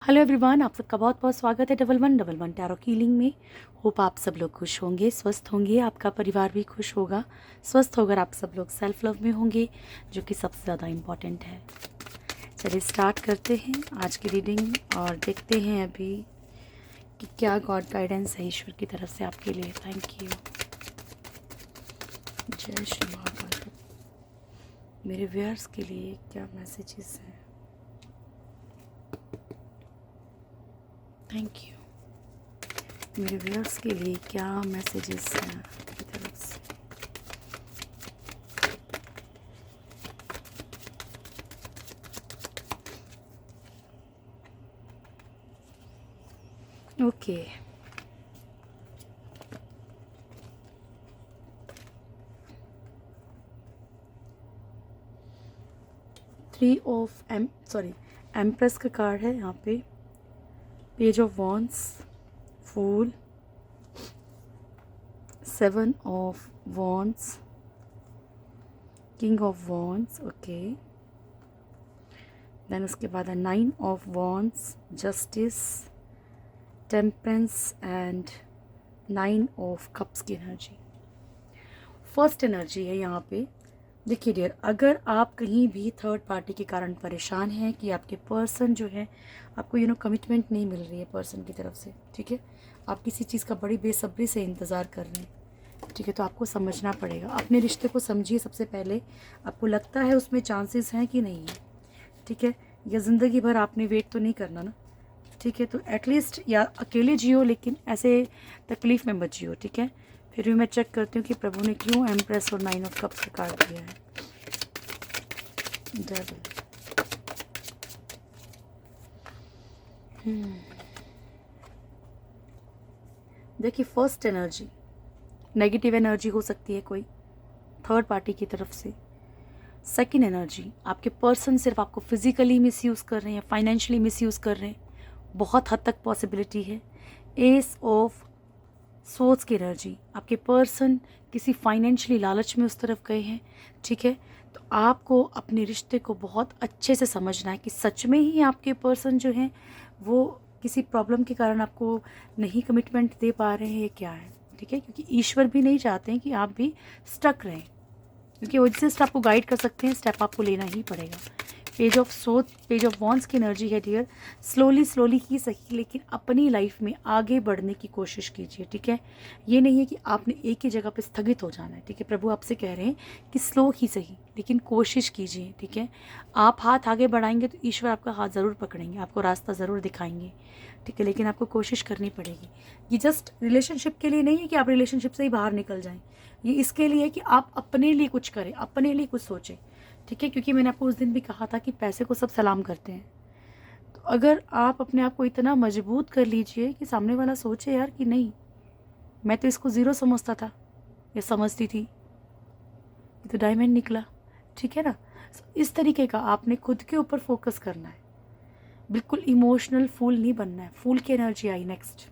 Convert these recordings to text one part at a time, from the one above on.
Hello everyone, आप सबका बहुत बहुत स्वागत है डबल वन टैरो हीलिंग में। होप आप सब लोग खुश होंगे, स्वस्थ होंगे, आपका परिवार भी खुश होगा, स्वस्थ होकर आप सब लोग सेल्फ लव में होंगे, जो कि सबसे ज़्यादा इम्पॉर्टेंट है। चलिए स्टार्ट करते हैं आज की रीडिंग और देखते हैं अभी कि क्या गॉड गाइडेंस है ईश्वर की तरफ से आपके लिए। Thank you. जय श्री महाकाल। मेरे व्यूअर्स के लिए क्या मैसेजेस हैं? Thank you. मेरे व्यूअर्स के लिए क्या मैसेजेस हैं आपकी तरफ से? ओके, एम्प्रेस का कार्ड है यहाँ पे, page of wands, fool, 7 of wands, king of wands, okay. Then उसके बाद है 9 of wands, justice, temperance and 9 of cups की एनर्जी। फर्स्ट एनर्जी है यहाँ पे। देखिए डियर, अगर आप कहीं भी थर्ड पार्टी के कारण परेशान हैं कि आपके पर्सन जो है आपको कमिटमेंट नहीं मिल रही है पर्सन की तरफ से, ठीक है, आप किसी चीज़ का बड़ी बेसब्री से इंतज़ार कर रहे हैं, ठीक है, तो आपको समझना पड़ेगा। अपने रिश्ते को समझिए सबसे पहले। आपको लगता है उसमें चांसेस हैं कि नहीं है, ठीक है, या ज़िंदगी भर आपने वेट तो नहीं करना ना, ठीक है, तो एटलीस्ट या अकेले जियो लेकिन ऐसे तकलीफ़ में मत जियो, ठीक है। फिर भी मैं चेक करती हूँ कि प्रभु ने क्यों एम्प्रेस और 9 ऑफ कप्स का कार्ड दिया है। डेविल, देखिए फर्स्ट एनर्जी नेगेटिव एनर्जी हो सकती है कोई थर्ड पार्टी की तरफ से। सेकंड एनर्जी, आपके पर्सन सिर्फ आपको फिजिकली मिसयूज़ कर रहे हैं, फाइनेंशियली मिसयूज़ कर रहे हैं, बहुत हद तक पॉसिबिलिटी है। एस ऑफ सोर्स की एनर्जी, आपके पर्सन किसी फाइनेंशियली लालच में उस तरफ गए हैं, ठीक है, तो आपको अपने रिश्ते को बहुत अच्छे से समझना है कि सच में ही आपके पर्सन जो हैं वो किसी प्रॉब्लम के कारण आपको नहीं कमिटमेंट दे पा रहे हैं, क्या है, ठीक है, क्योंकि ईश्वर भी नहीं चाहते हैं कि आप भी स्टक रहें, क्योंकि वो जस्ट आपको गाइड कर सकते हैं, स्टेप आपको लेना ही पड़ेगा। पेज ऑफ वॉन्ड्स की एनर्जी है डियर। स्लोली ही सही लेकिन अपनी लाइफ में आगे बढ़ने की कोशिश कीजिए, ठीक है। ये नहीं है कि आपने एक ही जगह पे स्थगित हो जाना है, ठीक है। प्रभु आपसे कह रहे हैं कि स्लो ही सही लेकिन कोशिश कीजिए, ठीक है। आप हाथ आगे बढ़ाएंगे तो ईश्वर आपका हाथ ज़रूर पकड़ेंगे, आपको रास्ता ज़रूर दिखाएंगे, ठीक है, लेकिन आपको कोशिश करनी पड़ेगी। ये जस्ट रिलेशनशिप के लिए नहीं है कि आप रिलेशनशिप से ही बाहर निकल जाएं, ये इसके लिए है कि आप अपने लिए कुछ करें, अपने लिए कुछ सोचें, ठीक है, क्योंकि मैंने आपको उस दिन भी कहा था कि पैसे को सब सलाम करते हैं। तो अगर आप अपने आप को इतना मजबूत कर लीजिए कि सामने वाला सोचे यार कि नहीं, मैं तो इसको ज़ीरो समझता था या समझती थी, ये तो डायमंड निकला, ठीक है ना। इस तरीके का आपने खुद के ऊपर फोकस करना है, बिल्कुल इमोशनल फूल नहीं बनना है। फूल की एनर्जी आई नेक्स्ट।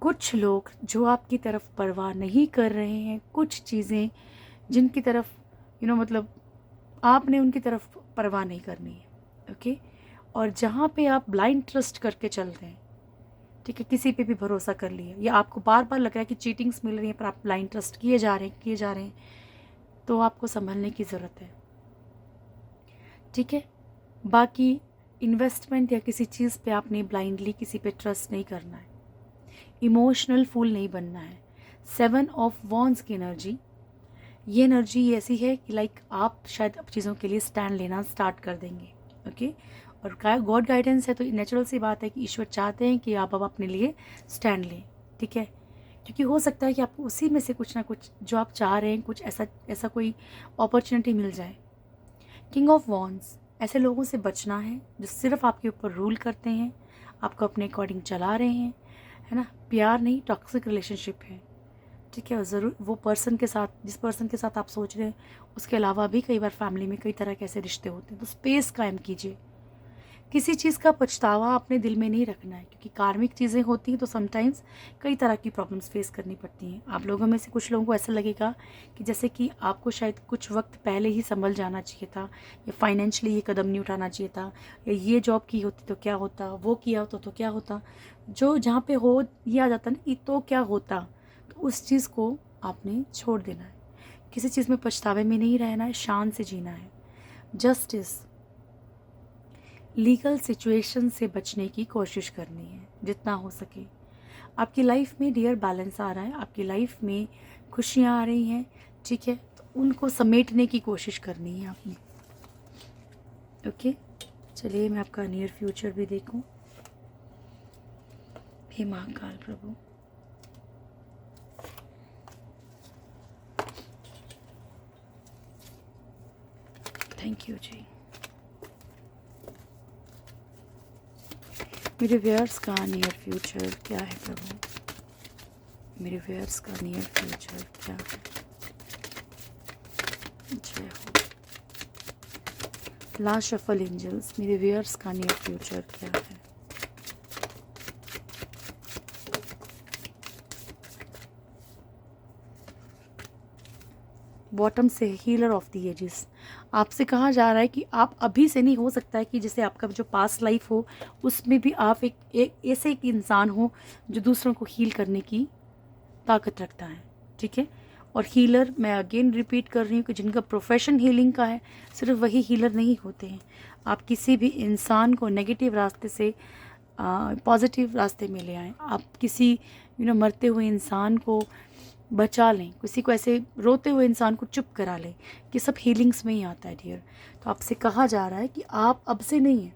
कुछ लोग जो आपकी तरफ परवाह नहीं कर रहे हैं, कुछ चीज़ें जिनकी तरफ मतलब आपने उनकी तरफ परवाह नहीं करनी है, ओके। और जहाँ पे आप ब्लाइंड ट्रस्ट करके चल रहे हैं, ठीक है, किसी पे भी भरोसा कर लिया या आपको बार बार लग रहा है कि चीटिंग्स मिल रही है पर आप ब्लाइंड ट्रस्ट किए जा रहे हैं, तो आपको संभलने की ज़रूरत है, ठीक है। बाकी इन्वेस्टमेंट या किसी चीज़ पे आपने ब्लाइंडली किसी पे ट्रस्ट नहीं करना है, इमोशनल फूल नहीं बनना है। 7 ऑफ वॉन्ड्स की एनर्जी, ये एनर्जी ऐसी है कि लाइक आप शायद अब चीज़ों के लिए स्टैंड लेना स्टार्ट कर देंगे, ओके। और गॉड गाइडेंस है तो नेचुरल सी बात है कि ईश्वर चाहते हैं कि आप अब अपने लिए स्टैंड लें, ठीक है, क्योंकि हो सकता है कि आपको उसी में से कुछ ना कुछ जो आप चाह रहे हैं, कुछ ऐसा कोई अपॉर्चुनिटी मिल जाए। किंग ऑफ वॉन्ड्स, ऐसे लोगों से बचना है जो सिर्फ आपके ऊपर रूल करते हैं, आपको अपने अकॉर्डिंग चला रहे हैं, है ना। प्यार नहीं, टॉक्सिक रिलेशनशिप है, ठीक है। ज़रूर वो पर्सन के साथ, जिस पर्सन के साथ आप सोच रहे हैं उसके अलावा भी कई बार फैमिली में कई तरह के ऐसे रिश्ते होते हैं, तो स्पेस कायम कीजिए। किसी चीज़ का पछतावा अपने दिल में नहीं रखना है, क्योंकि कार्मिक चीज़ें होती हैं तो समटाइम्स कई तरह की प्रॉब्लम्स फेस करनी पड़ती हैं। आप लोगों में से कुछ लोगों को ऐसा लगेगा कि जैसे कि आपको शायद कुछ वक्त पहले ही संभल जाना चाहिए था, या फाइनेंशियली ये कदम नहीं उठाना चाहिए था, या ये जॉब की होती तो क्या होता, वो किया होता तो क्या होता। जो जहाँ पे हो ये आ जाता ना कि तो क्या होता, तो उस चीज़ को आपने छोड़ देना है। किसी चीज़ में पछतावे में नहीं रहना है, शान से जीना है। जस्टिस, लीगल सिचुएशन से बचने की कोशिश करनी है जितना हो सके। आपकी लाइफ में डियर बैलेंस आ रहा है, आपकी लाइफ में खुशियाँ आ रही हैं, ठीक है, तो उनको समेटने की कोशिश करनी है आपने। ओके, चलिए मैं आपका नियर फ्यूचर भी देखूं। हे महाकाल प्रभु, थैंक यू जी। मेरे व्यूअर्स का नियर फ्यूचर क्या है प्रभु, मेरे व्यूअर्स का नियर फ्यूचर क्या है। जय हो। लास्ट शफल एंजल्स, मेरे व्यूअर्स का नियर फ्यूचर क्या है। बॉटम से हीलर ऑफ द एजेस, आपसे कहा जा रहा है कि आप अभी से नहीं, हो सकता है कि जैसे आपका जो पास्ट लाइफ हो उसमें भी आप एक ऐसे एक इंसान हो जो दूसरों को हील करने की ताकत रखता है, ठीक है। और हीलर, मैं अगेन रिपीट कर रही हूँ कि जिनका प्रोफेशन हीलिंग का है, सिर्फ वही हीलर नहीं होते हैं। आप किसी भी इंसान को नेगेटिव रास्ते से पॉजिटिव रास्ते में ले आएँ। आप किसी मरते हुए इंसान को बचा लें, किसी को ऐसे रोते हुए इंसान को चुप करा लें, कि सब हीलिंग्स में ही आता है डियर। तो आपसे कहा जा रहा है कि आप अब से नहीं है,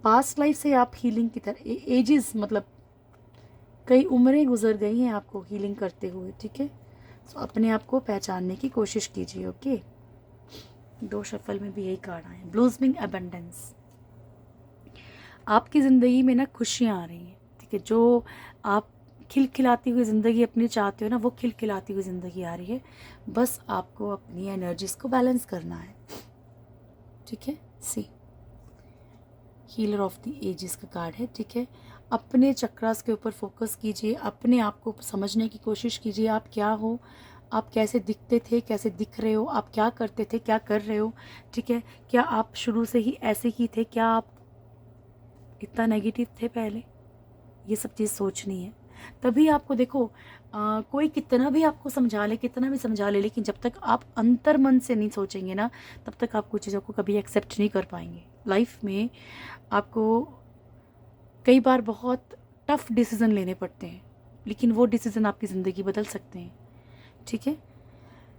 पास्ट लाइफ से आप हीलिंग की तरह एजेस, मतलब कई उम्रें गुजर गई हैं आपको हीलिंग करते हुए, ठीक है। तो अपने आप को पहचानने की कोशिश कीजिए। ओके, 2 शफल में भी यही कार्ड आए, ब्लूसमिंग अबंडेंस। आपकी ज़िंदगी में ना खुशियाँ आ रही हैं, ठीक है। जो आप खिलखिलाती हुई ज़िंदगी अपनी चाहते हो ना, वो खिलखिलाती हुई ज़िंदगी आ रही है। बस आपको अपनी एनर्जीज़ को बैलेंस करना है, ठीक है। सी, हीलर ऑफ द एजेस का कार्ड है, ठीक है। अपने चक्रास के ऊपर फोकस कीजिए, अपने आप को समझने की कोशिश कीजिए। आप क्या हो, आप कैसे दिखते थे, कैसे दिख रहे हो, आप क्या करते थे, क्या कर रहे हो, ठीक है। क्या आप शुरू से ही ऐसे ही थे, क्या आप इतना नेगेटिव थे पहले, ये सब चीज़ सोचनी है। तभी आपको देखो, कोई कितना भी आपको समझा ले, कितना भी समझा ले, लेकिन जब तक आप अंतर मन से नहीं सोचेंगे ना, तब तक आप कुछ चीज़ों को कभी एक्सेप्ट नहीं कर पाएंगे। लाइफ में आपको कई बार बहुत टफ डिसीज़न लेने पड़ते हैं, लेकिन वो डिसीज़न आपकी ज़िंदगी बदल सकते हैं, ठीक है।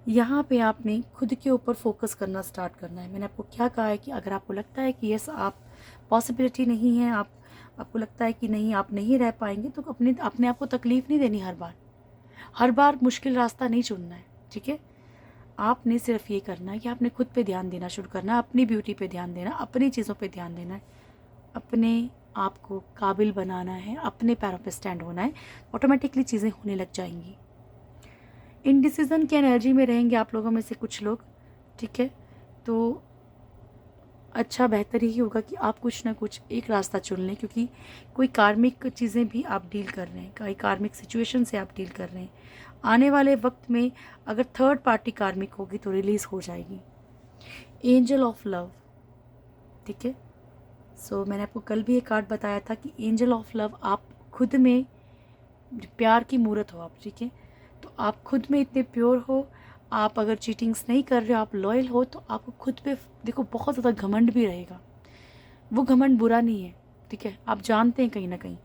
यहाँ पे आपने खुद के ऊपर फोकस करना स्टार्ट करना है। मैंने आपको क्या कहा है कि अगर आपको लगता है कि यस आप पॉसिबिलिटी नहीं है, आपको लगता है कि नहीं आप नहीं रह पाएंगे, तो अपने आप को तकलीफ़ नहीं देनी। हर बार मुश्किल रास्ता नहीं चुनना है, ठीक है। आपने सिर्फ ये करना है कि आपने खुद पे ध्यान देना शुरू करना है, अपनी ब्यूटी पे ध्यान देना, अपनी चीज़ों पे ध्यान देना है, अपने आप को काबिल बनाना है, अपने पैरों पे स्टैंड होना है। ऑटोमेटिकली चीज़ें होने लग जाएंगी। इनडिसीजन की एनर्जी में रहेंगे आप लोगों में से कुछ लोग, ठीक है। तो अच्छा बेहतर ही होगा कि आप कुछ ना कुछ एक रास्ता चुन लें, क्योंकि कोई कार्मिक चीज़ें भी आप डील कर रहे हैं, कोई कार्मिक सिचुएशन से आप डील कर रहे हैं। आने वाले वक्त में अगर थर्ड पार्टी कार्मिक होगी तो रिलीज़ हो जाएगी। एंजल ऑफ लव, ठीक है। सो मैंने आपको कल भी एक कार्ड बताया था कि एंजल ऑफ लव, आप खुद में प्यार की मूर्त हो आप, ठीक है। तो आप खुद में इतने प्योर हो, आप अगर चीटिंग्स नहीं कर रहे हो, आप लॉयल हो, तो आपको खुद पे देखो बहुत ज़्यादा घमंड भी रहेगा। वो घमंड बुरा नहीं है, ठीक है, आप जानते हैं कहीं ना कहीं।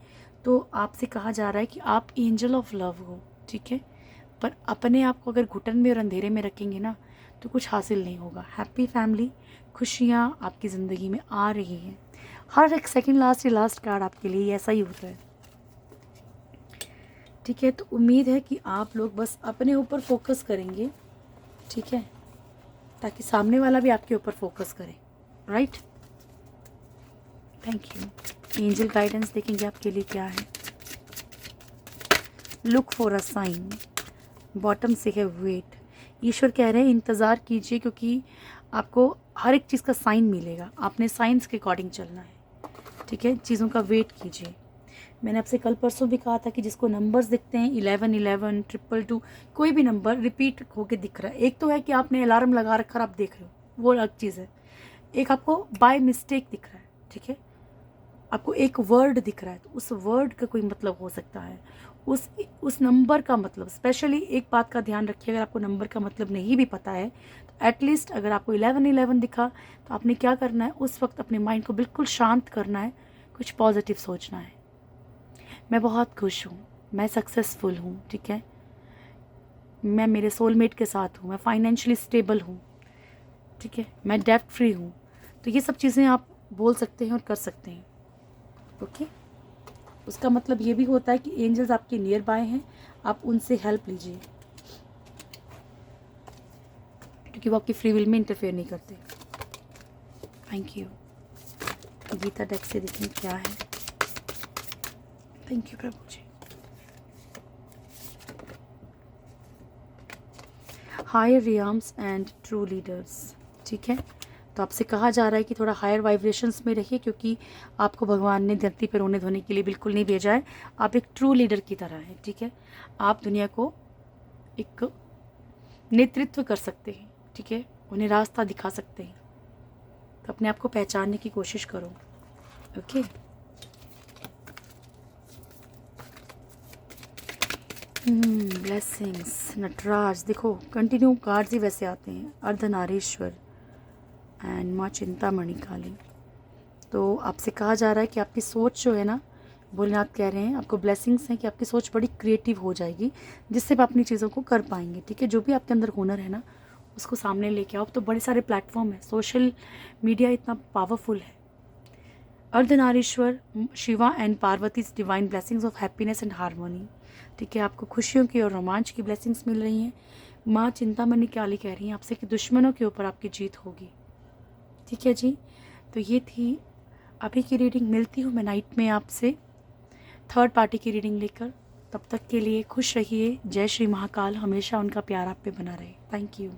तो आपसे कहा जा रहा है कि आप एंजल ऑफ लव हो, ठीक है। पर अपने आप को अगर घुटन में और अंधेरे में रखेंगे ना, तो कुछ हासिल नहीं होगा। हैप्पी फैमिली, खुशियाँ आपकी ज़िंदगी में आ रही हैं। हर एक सेकंड लास्ट कार्ड आपके लिए ऐसा ही होता है, ठीक है। तो उम्मीद है कि आप लोग बस अपने ऊपर फोकस करेंगे, ठीक है, ताकि सामने वाला भी आपके ऊपर फोकस करे, right. Thank you. Angel guidance देखेंगे आपके लिए क्या है। Look for a sign, bottom से है वेट। ईश्वर कह रहे हैं इंतज़ार कीजिए, क्योंकि आपको हर एक चीज़ का साइन मिलेगा, आपने साइंस के अकॉर्डिंग चलना है, ठीक है। चीज़ों का वेट कीजिए। मैंने आपसे कल परसों भी कहा था कि जिसको नंबर्स दिखते हैं 11 11 222, कोई भी नंबर रिपीट होके दिख रहा है, एक तो है कि आपने अलार्म लगा रखा आप देख रहे हो, वो अलग चीज़ है। एक आपको बाय मिस्टेक दिख रहा है, ठीक है। आपको एक वर्ड दिख रहा है, तो उस वर्ड का कोई मतलब हो सकता है, उस नंबर का मतलब। स्पेशली एक बात का ध्यान रखिए, अगर आपको नंबर का मतलब नहीं भी पता है तो एटलीस्ट अगर आपको 11 11 दिखा तो आपने क्या करना है, उस वक्त अपने माइंड को बिल्कुल शांत करना है, कुछ पॉजिटिव सोचना है। मैं बहुत खुश हूँ, मैं सक्सेसफुल हूँ, ठीक है। मैं मेरे सोलमेट के साथ हूँ, मैं फाइनेंशियली स्टेबल हूँ, ठीक है। मैं डेब्ट फ्री हूँ। तो ये सब चीज़ें आप बोल सकते हैं और कर सकते हैं, ओके। उसका मतलब ये भी होता है कि एंजल्स आपके नियर बाय हैं, आप उनसे हेल्प लीजिए, क्योंकि वो आपकी फ्री विल में इंटरफेयर नहीं करते। Thank you. गीता डेक से देखें क्या है। Thank you Prabhu ji. Higher realms and true leaders, ठीक है। तो आपसे कहा जा रहा है कि थोड़ा हायर वाइब्रेशंस में रहिए, क्योंकि आपको भगवान ने धरती पर रोने धोने के लिए बिल्कुल नहीं भेजा है। आप एक ट्रू लीडर की तरह हैं, ठीक है। आप दुनिया को एक नेतृत्व कर सकते हैं, ठीक है। उन्हें रास्ता दिखा सकते हैं। तो अपने आप को पहचानने की कोशिश करो, ओके। ब्लेसिंग्स नटराज, देखो कंटिन्यू कार्ड्स ही वैसे आते हैं। अर्धनारीश्वर एंड माँ चिंतामणि काली। तो आपसे कहा जा रहा है कि आपकी सोच जो है ना, भोलेनाथ कह रहे हैं आपको ब्लेसिंग्स हैं कि आपकी सोच बड़ी क्रिएटिव हो जाएगी, जिससे आप अपनी चीज़ों को कर पाएंगे, ठीक है। जो भी आपके अंदर हुनर है ना, उसको सामने लेके आओ। तो बड़े सारे प्लेटफॉर्म है, सोशल मीडिया इतना पावरफुल है। Ardhanarishvara Shiva and Parvati's divine blessings of happiness and harmony, ठीक है। आपको खुशियों की और रोमांच की ब्लेसिंग्स मिल रही हैं। माँ चिंतामणि काली कह रही हैं आपसे कि दुश्मनों के ऊपर आपकी जीत होगी, ठीक है जी। तो ये थी अभी की रीडिंग। मिलती हूँ मैं नाइट में आपसे थर्ड पार्टी की रीडिंग लेकर। तब तक के लिए खुश रहिए। जय श्री महाकाल, हमेशा उनका प्यार आप पे बना रहे। Thank you.